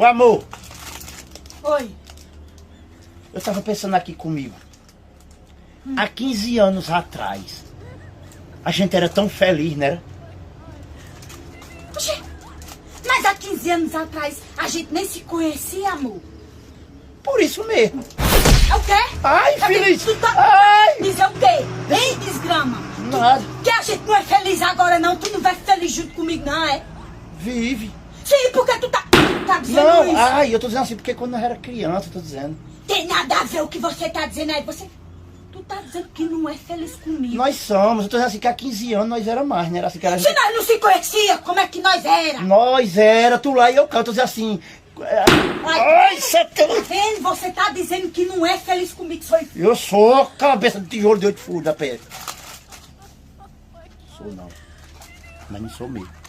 Ô amor, Oi. eu tava pensando aqui comigo. Há 15 anos atrás, a gente era tão feliz, né? Oxê, mas há 15 anos atrás a gente nem se conhecia, amor. Por isso mesmo. É o quê? Ai, É filha, que tu tá... ai. Dizer o quê? Hein, desgrama? Nada. Que a gente não é feliz agora, não. Tu não vai feliz junto comigo, não, é? Vive. Sim, porque tu tá dizendo Não, isso. ai, eu tô dizendo assim, porque quando eu era criança, eu tô dizendo. Tem nada a ver o que você tá dizendo aí. Tu tá dizendo que não é feliz comigo. Nós somos, eu tô dizendo assim, que há 15 anos nós era mais, né? Era assim, que era Se nós não se conhecia, como é que nós era? Nós era, tu lá e eu cá, eu tô dizendo assim. Ai, você Tá vendo? Você tá dizendo que não é feliz comigo, sou Eu sou cabeça de tijolo de 8 furos da pele. Sou não. Mas não sou mesmo.